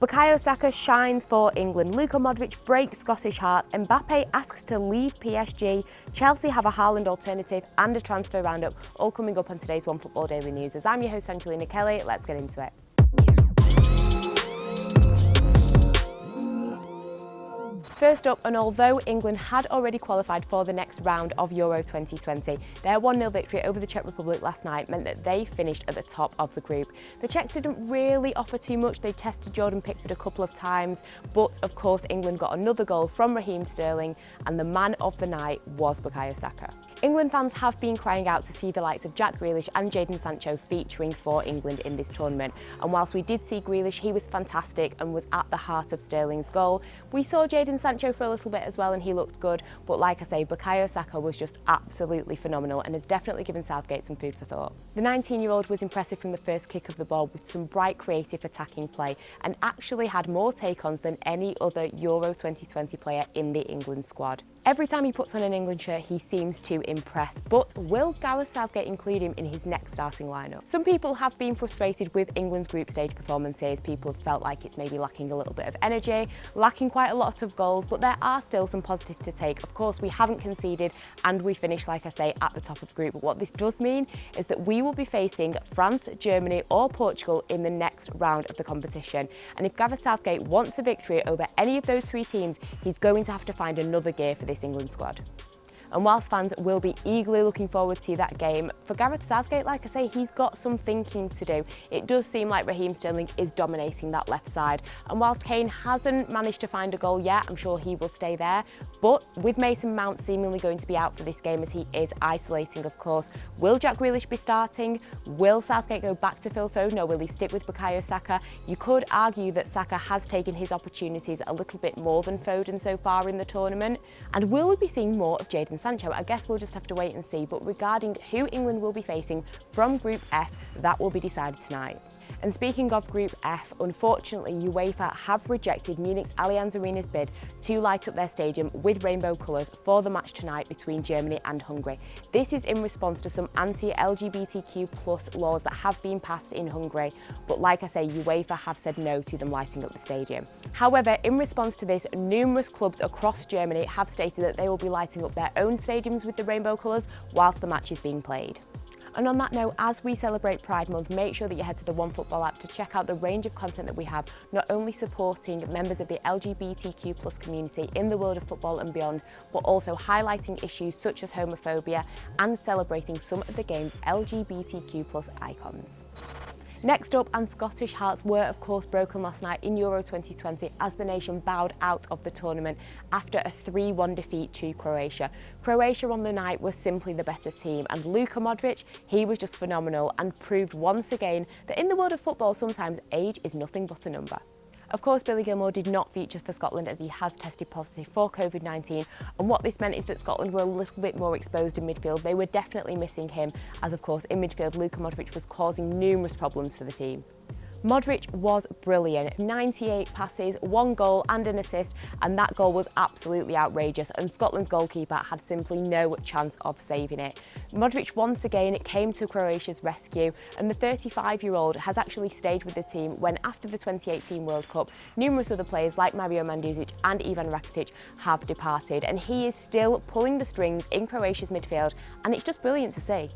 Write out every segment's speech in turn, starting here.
Bukayo Saka shines for England, Luka Modric breaks Scottish hearts, Mbappe asks to leave PSG, Chelsea have a Haaland alternative and a transfer roundup, all coming up on today's OneFootball Daily News. As I'm your host Angelina Kelly, let's get into it. First up, and although England had already qualified for the next round of Euro 2020, their 1-0 victory over the Czech Republic last night meant that they finished at the top of the group. The Czechs didn't really offer too much. They tested Jordan Pickford a couple of times, but of course England got another goal from Raheem Sterling, and the man of the night was Bukayo Saka. England fans have been crying out to see the likes of Jack Grealish and Jadon Sancho featuring for England in this tournament. And whilst we did see Grealish, he was fantastic and was at the heart of Sterling's goal. We saw Jadon Sancho for a little bit as well and he looked good. But like I say, Bukayo Saka was just absolutely phenomenal and has definitely given Southgate some food for thought. The 19-year-old was impressive from the first kick of the ball with some bright creative attacking play and actually had more take-ons than any other Euro 2020 player in the England squad. Every time he puts on an England shirt, he seems to impress, but will Gareth Southgate include him in his next starting lineup? Some people have been frustrated with England's group stage performances. People have felt like it's maybe lacking a little bit of energy, lacking quite a lot of goals, but there are still some positives to take. Of course, we haven't conceded and we finished, like I say, at the top of the group. But what this does mean is that we will be facing France, Germany or Portugal in the next round of the competition. And if Gareth Southgate wants a victory over any of those three teams, he's going to have to find another gear for this England squad. And whilst fans will be eagerly looking forward to that game, for Gareth Southgate, like I say, he's got some thinking to do. It does seem like Raheem Sterling is dominating that left side. And whilst Kane hasn't managed to find a goal yet, I'm sure he will stay there. But with Mason Mount seemingly going to be out for this game as he is isolating, of course, will Jack Grealish be starting? Will Southgate go back to Phil Foden or will he stick with Bukayo Saka? You could argue that Saka has taken his opportunities a little bit more than Foden so far in the tournament. And will we be seeing more of Jadon Sancho? I guess we'll just have to wait and see, but regarding who England will be facing from Group F, that will be decided tonight. And speaking of Group F, unfortunately UEFA have rejected Munich's Allianz Arena's bid to light up their stadium with rainbow colours for the match tonight between Germany and Hungary. This is in response to some anti-LGBTQ+ laws that have been passed in Hungary, but like I say, UEFA have said no to them lighting up the stadium. However, in response to this, numerous clubs across Germany have stated that they will be lighting up their own stadiums with the rainbow colours whilst the match is being played. And on that note, as we celebrate Pride Month, make sure that you head to the OneFootball app to check out the range of content that we have, not only supporting members of the LGBTQ+ community in the world of football and beyond, but also highlighting issues such as homophobia and celebrating some of the game's LGBTQ+ icons. Next up, and Scottish hearts were of course broken last night in Euro 2020 as the nation bowed out of the tournament after a 3-1 defeat to Croatia. Croatia on the night was simply the better team, and Luka Modric, he was just phenomenal and proved once again that in the world of football sometimes age is nothing but a number. Of course, Billy Gilmour did not feature for Scotland as he has tested positive for COVID-19, and what this meant is that Scotland were a little bit more exposed in midfield. They were definitely missing him, as of course in midfield Luka Modric was causing numerous problems for the team. Modric was brilliant, 98 passes, 1 goal and an assist, and that goal was absolutely outrageous and Scotland's goalkeeper had simply no chance of saving it. Modric once again came to Croatia's rescue, and the 35-year-old has actually stayed with the team when after the 2018 World Cup, numerous other players like Mario Mandzukic and Ivan Rakitic have departed, and he is still pulling the strings in Croatia's midfield, and it's just brilliant to see.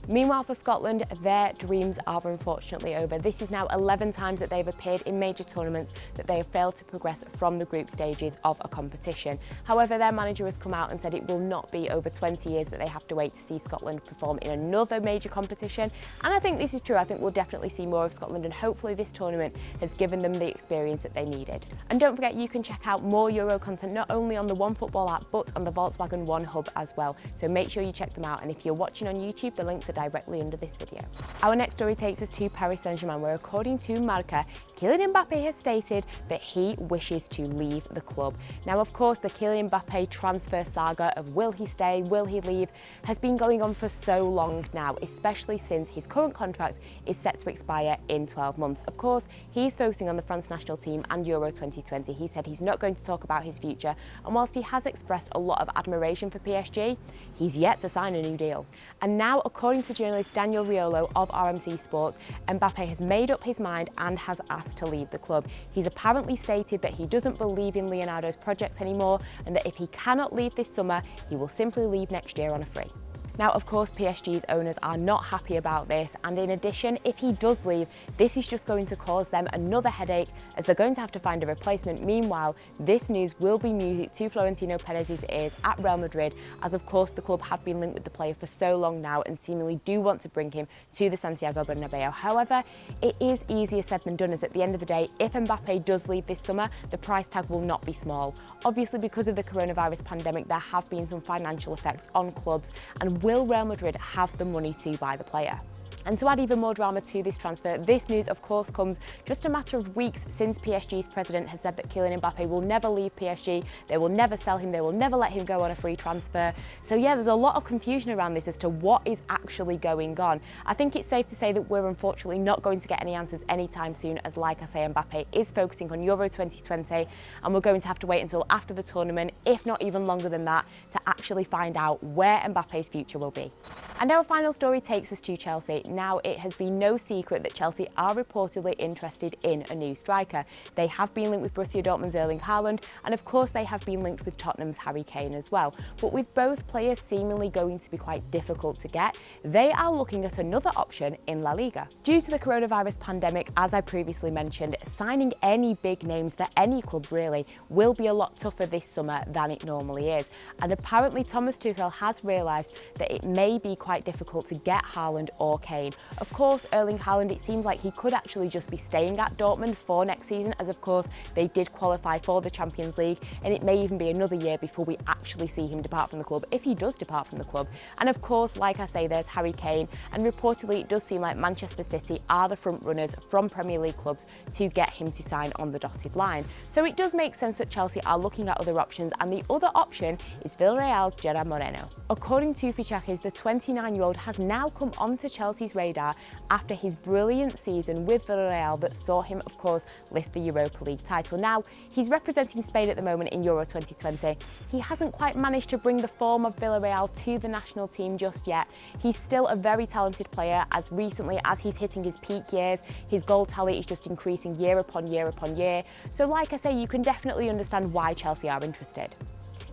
Meanwhile for Scotland, their dreams are unfortunately over. This is now 11 times that they've appeared in major tournaments that they have failed to progress from the group stages of a competition. However, their manager has come out and said it will not be over 20 years that they have to wait to see Scotland perform in another major competition. And I think this is true. I think we'll definitely see more of Scotland, and hopefully this tournament has given them the experience that they needed. And don't forget, you can check out more Euro content not only on the OneFootball app but on the Volkswagen OneHub as well. So make sure you check them out, and if you're watching on YouTube, the links are directly under this video. Our next story takes us to Paris Saint-Germain, where according to Marca, Kylian Mbappe has stated that he wishes to leave the club. Now, of course, the Kylian Mbappe transfer saga of will he stay, will he leave, has been going on for so long now, especially since his current contract is set to expire in 12 months. Of course, he's focusing on the France national team and Euro 2020. He said he's not going to talk about his future, and whilst he has expressed a lot of admiration for PSG, he's yet to sign a new deal. And now, according to journalist Daniel Riolo of RMC Sports, Mbappe has made up his mind and has asked wants to leave the club. He's apparently stated that he doesn't believe in Leonardo's projects anymore and that if he cannot leave this summer, he will simply leave next year on a free. Now, of course, PSG's owners are not happy about this, and in addition, if he does leave, this is just going to cause them another headache as they're going to have to find a replacement. Meanwhile, this news will be music to Florentino Perez's ears at Real Madrid, as of course the club have been linked with the player for so long now and seemingly do want to bring him to the Santiago Bernabeu. However, it is easier said than done, as at the end of the day, if Mbappe does leave this summer, the price tag will not be small. Obviously, because of the coronavirus pandemic, there have been some financial effects on clubs, and will Real Madrid have the money to buy the player? And to add even more drama to this transfer, this news of course comes just a matter of weeks since PSG's president has said that Kylian Mbappe will never leave PSG, they will never sell him, they will never let him go on a free transfer. So yeah, there's a lot of confusion around this as to what is actually going on. I think it's safe to say that we're unfortunately not going to get any answers anytime soon, as like I say, Mbappe is focusing on Euro 2020 and we're going to have to wait until after the tournament, if not even longer than that, to actually find out where Mbappe's future will be. And our final story takes us to Chelsea. Now, it has been no secret that Chelsea are reportedly interested in a new striker. They have been linked with Borussia Dortmund's Erling Haaland, and of course they have been linked with Tottenham's Harry Kane as well. But with both players seemingly going to be quite difficult to get, they are looking at another option in La Liga. Due to the coronavirus pandemic, as I previously mentioned, signing any big names for any club really will be a lot tougher this summer than it normally is. And apparently Thomas Tuchel has realised that it may be quite difficult to get Haaland or Kane. Of course, Erling Haaland, it seems like he could actually just be staying at Dortmund for next season, as of course they did qualify for the Champions League, and it may even be another year before we actually see him depart from the club, if he does depart from the club. And of course, like I say, there's Harry Kane, and reportedly it does seem like Manchester City are the front runners from Premier League clubs to get him to sign on the dotted line. So it does make sense that Chelsea are looking at other options, and the other option is Villarreal's Gerard Moreno. According to Fichajes, the 29-year-old has now come onto Chelsea's radar after his brilliant season with Villarreal that saw him, of course, lift the Europa League title. Now, he's representing Spain at the moment in Euro 2020. He hasn't quite managed to bring the form of Villarreal to the national team just yet. He's still a very talented player, as recently as he's hitting his peak years, his goal tally is just increasing year upon year upon year. So like I say, you can definitely understand why Chelsea are interested.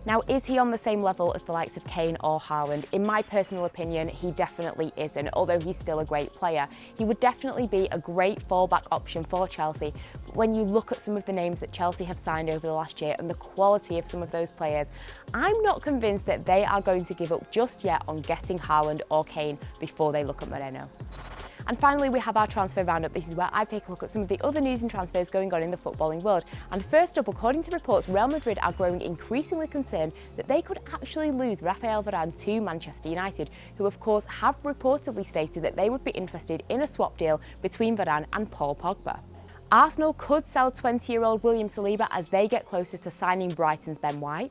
Now, is he on the same level as the likes of Kane or Haaland? In my personal opinion, he definitely isn't, although he's still a great player. He would definitely be a great fallback option for Chelsea, but when you look at some of the names that Chelsea have signed over the last year and the quality of some of those players, I'm not convinced that they are going to give up just yet on getting Haaland or Kane before they look at Moreno. And finally, we have our transfer roundup. This is where I take a look at some of the other news and transfers going on in the footballing world. And first up, according to reports, Real Madrid are growing increasingly concerned that they could actually lose Rafael Varane to Manchester United, who of course have reportedly stated that they would be interested in a swap deal between Varane and Paul Pogba. Arsenal could sell 20-year-old William Saliba as they get closer to signing Brighton's Ben White.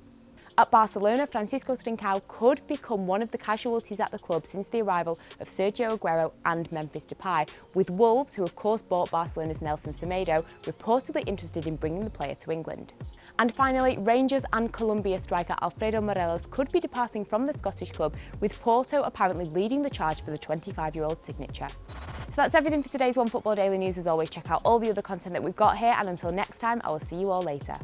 At Barcelona, Francisco Trincao could become one of the casualties at the club since the arrival of Sergio Aguero and Memphis Depay, with Wolves, who of course bought Barcelona's Nelson Semedo, reportedly interested in bringing the player to England. And finally, Rangers and Colombia striker Alfredo Morelos could be departing from the Scottish club, with Porto apparently leading the charge for the 25-year-old signature. So that's everything for today's OneFootball Daily News. As always, check out all the other content that we've got here, and until next time, I will see you all later.